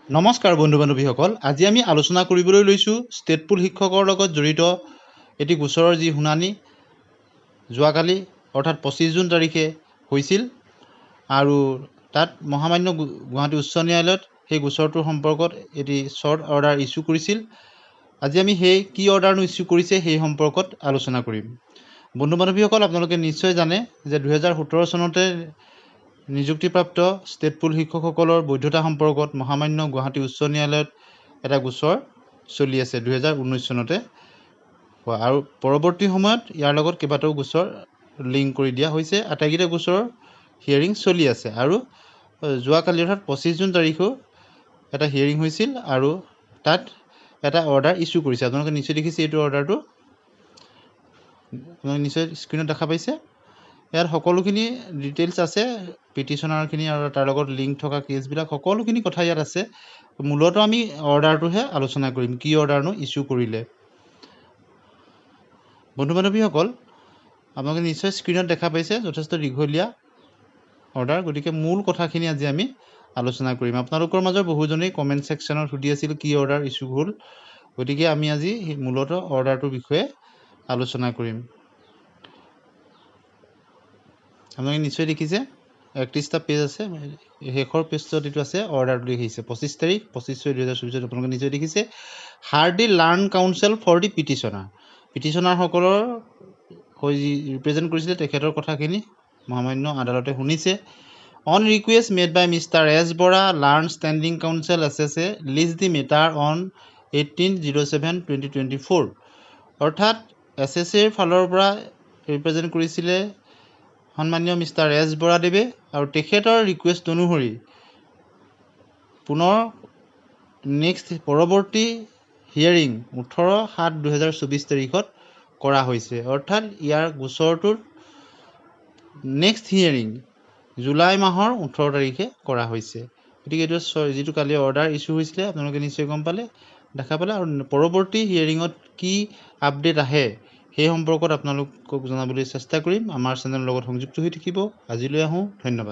নমস্কাৰ বন্ধু বান্ধৱীসকল, আজি আমি আলোচনা কৰিবলৈ লৈছোঁ ষ্টেট পুল শিক্ষকৰ লগত জড়িত এটি গোচৰৰ যি শুনানি যোৱাকালি অৰ্থাৎ 25 জুন তাৰিখে হৈছিল আৰু তাত মহামান্য গুৱাহাটী উচ্চ ন্যায়ালয়ত সেই গোচৰটোৰ সম্পৰ্কত এটি শ্বৰ্ট অৰ্ডাৰ ইছ্যু কৰিছিল। আজি আমি সেই কি অৰ্ডাৰনো ইছ্যু কৰিছে সেই সম্পৰ্কত আলোচনা কৰিম। বন্ধু বান্ধৱীসকল, আপোনালোকে নিশ্চয় জানে যে 2017 চনতে নিযুক্তিপ্ৰাপ্ত ষ্টেট পুল শিক্ষকসকলৰ বৈধতা সম্পৰ্কত মহামান্য গুৱাহাটী উচ্চ ন্যায়ালয়ত এটা গোচৰ চলি আছে 2019 চনতে হোৱা, আৰু পৰৱৰ্তী সময়ত ইয়াৰ লগত কেইবাটাও গোচৰ লিংক কৰি দিয়া হৈছে। আটাইকেইটা গোচৰৰ হিয়াৰিং চলি আছে আৰু যোৱাকালি অৰ্থাৎ 25 জুন তাৰিখেও এটা হিয়াৰিং হৈছিল আৰু তাত এটা অৰ্ডাৰ ইছ্যু কৰিছে। আপোনালোকে নিশ্চয় দেখিছে এইটো অৰ্ডাৰটো, আপোনালোকে নিশ্চয় স্ক্ৰীণত দেখা পাইছে। ইয়াত সকলোখিনি ডিটেইলছ আছে, পিটিশ্যনাৰখিনি আৰু তাৰ লগত লিংক থকা কেছবিলাক সকলোখিনি কথা ইয়াত আছে। মূলতঃ আমি অৰ্ডাৰটোহে আলোচনা কৰিম, কি অৰ্ডাৰনো ইছ্যু কৰিলে। বন্ধু বান্ধৱীসকল, আপোনালোকে নিশ্চয় স্ক্ৰীণত দেখা পাইছে যথেষ্ট দীঘলীয়া অৰ্ডাৰ, গতিকে মূল কথাখিনি আজি আমি আলোচনা কৰিম। আপোনালোকৰ মাজৰ বহুজনেই কমেণ্ট ছেকশ্যনত সুধি আছিল কি অৰ্ডাৰ ইছ্যু হ'ল, গতিকে আমি আজি মূলতঃ অৰ্ডাৰটোৰ বিষয়ে আলোচনা কৰিম। আপোনালোকে নিশ্চয় দেখিছে 31টা পেজ আছে, শেষৰ পেজটোত এইটো আছে অৰ্ডাৰটো লিখিছে 25 তাৰিখ 25/6/2024। আপোনালোকে নিশ্চয় দেখিছে heard learned counsel for the পিটিশ্যনাৰসকলৰ হৈ যি ৰিপ্ৰেজেণ্ট কৰিছিলে তেখেতৰ কথাখিনি মহামান্য আদালতে শুনিছে। On request made by mister S Bora, learned standing counsel SSA list the matter on 18/07/2024। অৰ্থাৎ SSAৰ ফালৰ পৰা ৰিপ্ৰেজেণ্ট কৰিছিলে সন্মানীয় মিষ্টাৰ এছ বৰাদেৱে, আৰু তেখেতৰ ৰিকুৱেষ্ট অনুসৰি পুনৰ পৰৱৰ্তী হিয়াৰিং 18/7/2024 তাৰিখত কৰা হৈছে। অৰ্থাৎ ইয়াৰ গোচৰটোৰ নেক্সট হিয়াৰিং জুলাই মাহৰ 18 তাৰিখে কৰা হৈছে। গতিকে এইটো যিটো কালি অৰ্ডাৰ ইছ্যু হৈছিলে আপোনালোকে নিশ্চয় গম পালে, দেখা পালে, আৰু পৰৱৰ্তী হিয়াৰিঙত কি আপডেট আহে সেই সম্পৰ্কত আপোনালোকক জনাবলৈ চেষ্টা কৰিম। আমাৰ চেনেলৰ লগত সংযুক্ত হৈ থাকিব। আজিলৈ আহোঁ, ধন্যবাদ।